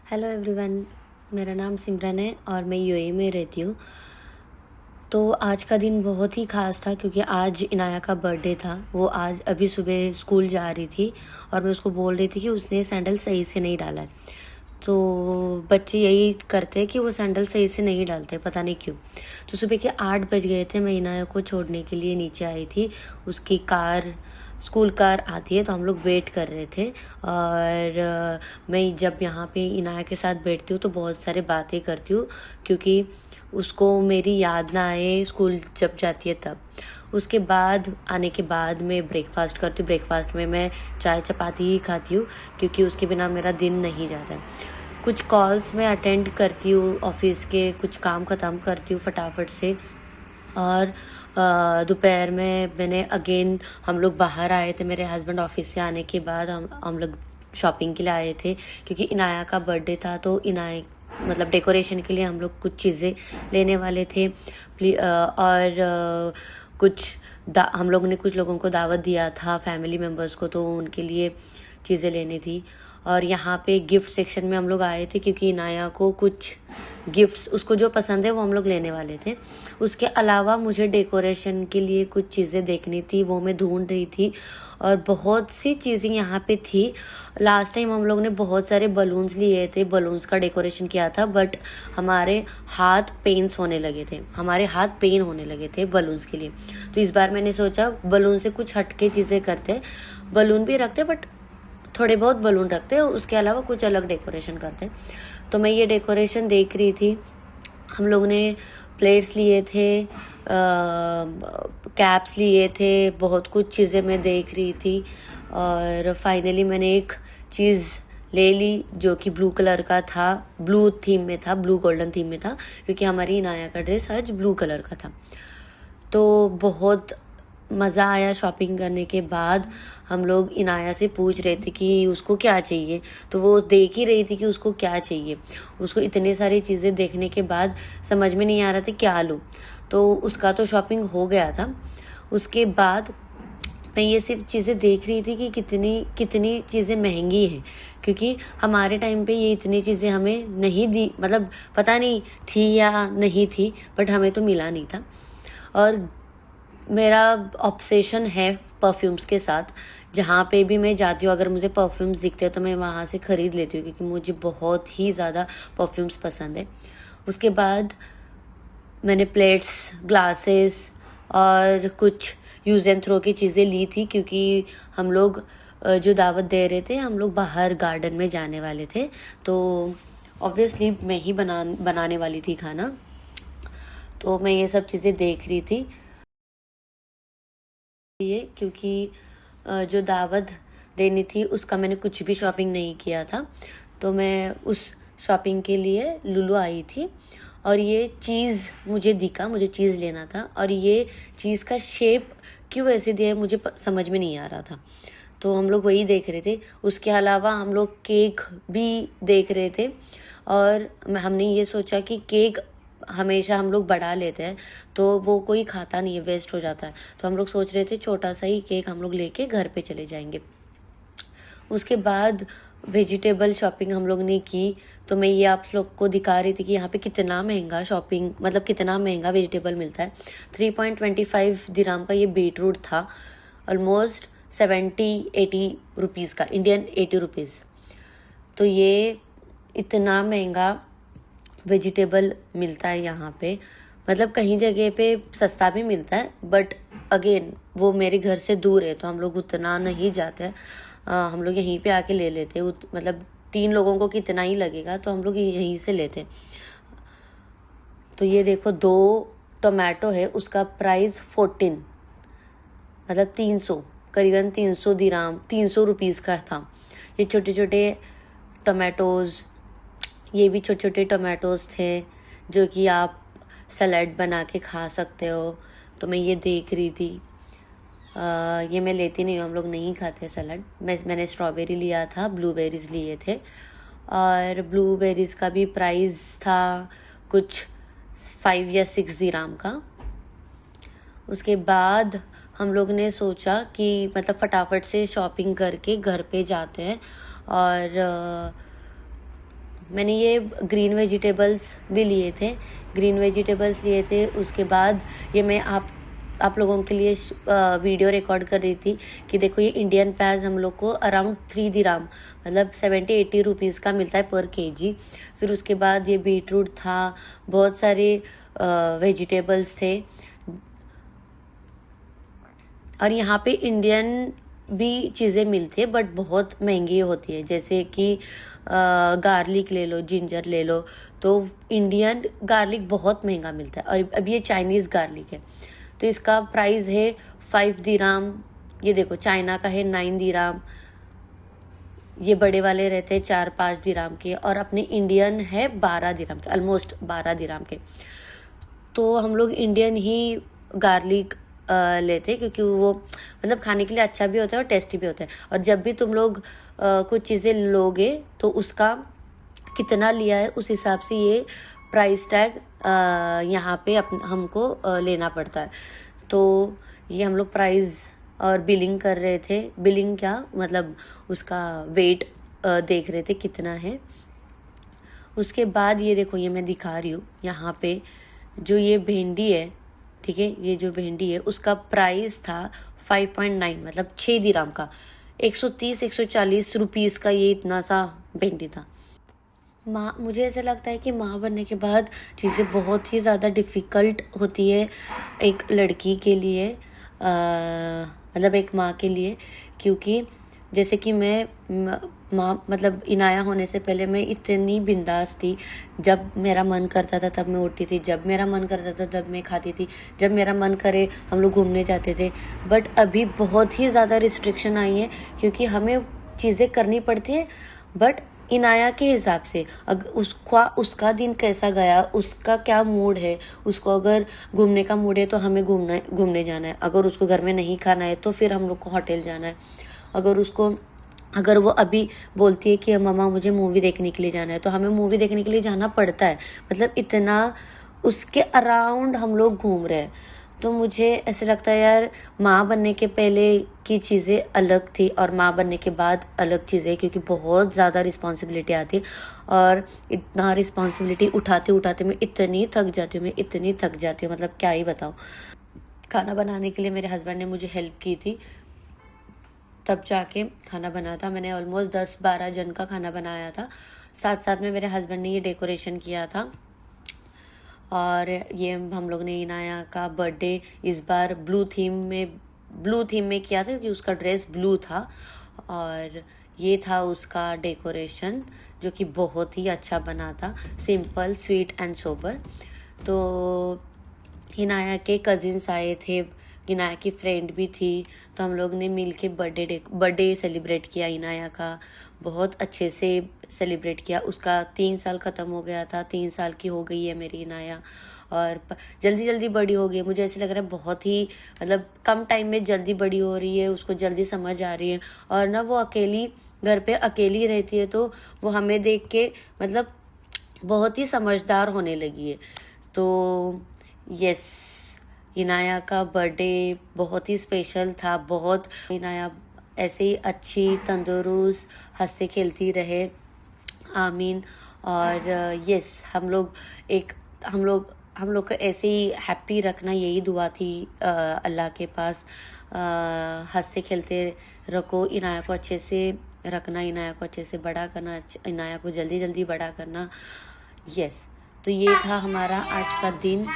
Hello everyone, मेरा नाम सिमरन है और मैं यूएई में रहती हूँ। तो आज का दिन बहुत ही ख़ास था क्योंकि आज इनाया का बर्थडे था। वो आज अभी सुबह स्कूल जा रही थी और मैं उसको बोल रही थी कि उसने सैंडल सही से नहीं डाला है। तो बच्चे यही करते हैं कि वो सैंडल सही से नहीं डालते, पता नहीं क्यों। तो सुबह के 8 बज गए थे, मैं इनाया को छोड़ने के लिए नीचे आई थी। उसकी कार, स्कूल कार आती है तो हम लोग वेट कर रहे थे। और मैं जब यहाँ पे इनाया के साथ बैठती हूँ तो बहुत सारे बातें करती हूँ क्योंकि उसको मेरी याद ना आए स्कूल जब जाती है तब। उसके बाद आने के बाद मैं ब्रेकफास्ट करती हूँ। ब्रेकफास्ट में मैं चाय चपाती ही खाती हूँ क्योंकि उसके बिना मेरा दिन नहीं जाता है। कुछ कॉल्स मैं अटेंड करती हूँ, ऑफिस के कुछ काम ख़त्म करती हूँ फटाफट से। और दोपहर में मैंने अगेन, हम लोग बाहर आए थे। मेरे हस्बैंड ऑफिस से आने के बाद हम लोग शॉपिंग के लिए आए थे क्योंकि इनाया का बर्थडे था। तो इनाया मतलब डेकोरेशन के लिए हम लोग कुछ चीज़ें लेने वाले थे। और कुछ हम लोगों ने कुछ लोगों को दावत दिया था, फैमिली मेम्बर्स को, तो उनके लिए चीज़ें लेनी थी। और यहाँ पे गिफ्ट सेक्शन में हम लोग आए थे क्योंकि इनाया को कुछ गिफ्ट्स, उसको जो पसंद है वो हम लोग लेने वाले थे। उसके अलावा मुझे डेकोरेशन के लिए कुछ चीज़ें देखनी थी, वो मैं ढूंढ रही थी। और बहुत सी चीज़ें यहाँ पे थी। लास्ट टाइम हम लोग ने बहुत सारे बलून्स लिए थे, बलून्स का डेकोरेशन किया था, बट हमारे हाथ पेन्स होने लगे थे, हमारे हाथ पेन होने लगे थे बलून्स के लिए। तो इस बार मैंने सोचा बलून से कुछ हटके चीज़ें करते, बलून भी रखते बट थोड़े बहुत बलून रखते, उसके अलावा कुछ अलग डेकोरेशन करते। तो मैं ये डेकोरेशन देख रही थी। हम लोग ने प्लेट्स लिए थे, कैप्स लिए थे, बहुत कुछ चीज़ें मैं देख रही थी। और फाइनली मैंने एक चीज़ ले ली जो कि ब्लू कलर का था, ब्लू थीम में था, ब्लू गोल्डन थीम में था क्योंकि हमारी इनाया का ड्रेस आज ब्लू कलर का था। तो बहुत मज़ा आया शॉपिंग करने के बाद। हम लोग इनाया से पूछ रहे थे कि उसको क्या चाहिए, तो वो देख ही रही थी कि उसको क्या चाहिए। उसको इतनी सारी चीज़ें देखने के बाद समझ में नहीं आ रहा था क्या लूँ। तो उसका तो शॉपिंग हो गया था। उसके बाद मैं ये सिर्फ चीज़ें देख रही थी कि कितनी कितनी चीज़ें महंगी हैं क्योंकि हमारे टाइम पे ये इतनी चीज़ें हमें नहीं दी, मतलब पता नहीं थी या नहीं थी, बट हमें तो मिला नहीं था। और मेरा ऑब्सेशन है परफ्यूम्स के साथ। जहाँ पे भी मैं जाती हूँ अगर मुझे परफ्यूम्स दिखते हैं तो मैं वहाँ से ख़रीद लेती हूँ क्योंकि मुझे बहुत ही ज़्यादा परफ्यूम्स पसंद है। उसके बाद मैंने प्लेट्स, ग्लासेस और कुछ यूज़ एंड थ्रो की चीज़ें ली थी क्योंकि हम लोग जो दावत दे रहे थे, हम लोग बाहर गार्डन में जाने वाले थे। तो ऑब्वियसली मैं ही बनाने वाली थी खाना। तो मैं ये सब चीज़ें देख रही थी ये क्योंकि जो दावत देनी थी उसका मैंने कुछ भी शॉपिंग नहीं किया था। तो मैं उस शॉपिंग के लिए लुलु आई थी और ये चीज़ मुझे दिखा, मुझे चीज़ लेना था और ये चीज़ का शेप क्यों ऐसे दिया है मुझे समझ में नहीं आ रहा था। तो हम लोग वही देख रहे थे। उसके अलावा हम लोग केक भी देख रहे थे और हमने ये सोचा कि केक हमेशा हम लोग बढ़ा लेते हैं तो वो कोई खाता नहीं है, वेस्ट हो जाता है। तो हम लोग सोच रहे थे छोटा सा ही केक हम लोग लेके घर पे चले जाएंगे। उसके बाद वेजिटेबल शॉपिंग हम लोग ने की। तो मैं ये आप लोग को दिखा रही थी कि यहाँ पे कितना महंगा शॉपिंग, मतलब कितना महंगा वेजिटेबल मिलता है। 3.25 दिराम का ये बीट रूट था, ऑलमोस्ट 70-80 रुपीज़ का, इंडियन 80 रुपीज़। तो ये इतना महंगा वेजिटेबल मिलता है यहाँ पे। मतलब कहीं जगह पे सस्ता भी मिलता है बट अगेन वो मेरे घर से दूर है तो हम लोग उतना नहीं जाते हैं। हम लोग यहीं पे आके ले लेते हैं। मतलब 3 लोगों को कितना ही लगेगा तो हम लोग यहीं से लेते। तो ये देखो 2 टोमेटो है, उसका प्राइस 14, मतलब 300, करीबन 300 दिराम, 300 रुपीज़ का था। ये छोटे छोटे टोमेटोज़, ये भी छोटे छोटे टोमेटोज़ थे जो कि आप सलाद बना के खा सकते हो। तो मैं ये देख रही थी। ये मैं लेती नहीं हूँ, हम लोग नहीं खाते सलाद। मैंने स्ट्रॉबेरी लिया था, ब्लूबेरीज़ लिए थे और ब्लूबेरीज़ का भी प्राइस था कुछ 5 या 6 दिराम का। उसके बाद हम लोग ने सोचा कि मतलब फटाफट से शॉपिंग करके घर पे जाते हैं और मैंने ये ग्रीन वेजिटेबल्स भी लिए थे, ग्रीन वेजिटेबल्स लिए थे। उसके बाद ये मैं आप लोगों के लिए वीडियो रिकॉर्ड कर रही थी कि देखो ये इंडियन प्याज हम लोग को अराउंड 3 दिराम मतलब 70-80 रुपीज़ का मिलता है पर केजी। फिर उसके बाद ये बीटरूट था, बहुत सारे वेजिटेबल्स थे। और यहाँ पे इंडियन भी चीज़ें मिलती है बट बहुत महंगी होती है, जैसे कि गार्लिक ले लो, जिंजर ले लो, तो इंडियन गार्लिक बहुत महंगा मिलता है। और अब ये चाइनीज़ गार्लिक है तो इसका प्राइस है 5 दिराम। ये देखो चाइना का है 9 दिराम, ये बड़े वाले रहते हैं 4-5 दिराम के, और अपने इंडियन है 12 दिराम के, ऑलमोस्ट 12 दिराम के। तो हम लोग इंडियन ही गार्लिक लेते हैं क्योंकि वो मतलब खाने के लिए अच्छा भी होता है और टेस्टी भी होता है। और जब भी तुम लोग कुछ चीज़ें लोगे तो उसका कितना लिया है उस हिसाब से ये प्राइस टैग यहाँ पे हमको लेना पड़ता है। तो ये हम लोग प्राइस और बिलिंग कर रहे थे, बिलिंग क्या मतलब उसका वेट देख रहे थे कितना है। उसके बाद ये देखो, ये मैं दिखा रही हूँ यहाँ पे जो ये भिंडी है, ठीक है, ये जो भिंडी है उसका प्राइस था 5.9 मतलब 6 दिराम का, 130-140 रुपीज़ का ये इतना सा भिंडी था। माँ, मुझे ऐसा लगता है कि माँ बनने के बाद चीज़ें बहुत ही ज़्यादा डिफ़िकल्ट होती है एक लड़की के लिए, मतलब एक माँ के लिए। क्योंकि जैसे कि मैं माँ मतलब इनाया होने से पहले मैं इतनी बिंदास थी, जब मेरा मन करता था तब मैं उठती थी, जब मेरा मन करता था तब मैं खाती थी, जब मेरा मन करे हम लोग घूमने जाते थे। बट अभी बहुत ही ज़्यादा रिस्ट्रिक्शन आई है क्योंकि हमें चीज़ें करनी पड़ती है बट इनाया के हिसाब से। अगर उसका दिन कैसा गया, उसका क्या मूड है, उसको अगर घूमने का मूड है तो हमें घूमने जाना है, अगर उसको घर में नहीं खाना है तो फिर हम लोग को होटल जाना है, अगर वो अभी बोलती है कि मम्मा मुझे मूवी देखने के लिए जाना है तो हमें मूवी देखने के लिए जाना पड़ता है। मतलब इतना उसके अराउंड हम लोग घूम रहे हैं। तो मुझे ऐसे लगता है यार, माँ बनने के पहले की चीज़ें अलग थी और माँ बनने के बाद अलग चीज़ें, क्योंकि बहुत ज़्यादा रिस्पॉन्सिबिलिटी आती। और इतना रिस्पॉन्सिबिलिटी उठाते उठाते मैं इतनी थक जाती हूँ, मतलब क्या ही बताऊँ। खाना बनाने के लिए मेरे हस्बैंड ने मुझे हेल्प की थी, तब जाके खाना बना था। मैंने ऑलमोस्ट 10-12 जन का खाना बनाया था। साथ साथ में मेरे हस्बैंड ने ये डेकोरेशन किया था। और ये हम लोग ने इनाया का बर्थडे इस बार ब्लू थीम में किया था क्योंकि उसका ड्रेस ब्लू था। और ये था उसका डेकोरेशन जो कि बहुत ही अच्छा बना था, सिंपल, स्वीट एंड सोबर। तो इनाया के कजिन्स आए थे, इनाया की फ्रेंड भी थी, तो हम लोग ने मिल के बर्थडे सेलिब्रेट किया इनाया का। बहुत अच्छे से सेलिब्रेट किया। उसका 3 साल ख़त्म हो गया था, 3 साल की हो गई है मेरी इनाया। और जल्दी जल्दी बड़ी हो गई, मुझे ऐसे लग रहा है बहुत ही मतलब कम टाइम में जल्दी बड़ी हो रही है, उसको जल्दी समझ आ रही है। और ना वो अकेली घर पे अकेली रहती है तो वो हमें देख के मतलब बहुत ही समझदार होने लगी है। तो यस, इनाया का बर्थडे बहुत ही स्पेशल था। बहुत इनाया ऐसे ही अच्छी, तंदुरुस्त, हंसते खेलती रहे, आमीन। और यस, हम लोग को ऐसे ही हैप्पी रखना, यही दुआ थी अल्लाह के पास। हंसते खेलते रखो, इनाया को अच्छे से रखना, इनाया को अच्छे से बड़ा करना, इनाया को जल्दी जल्दी बड़ा करना। यस, तो ये था हमारा आज का दिन।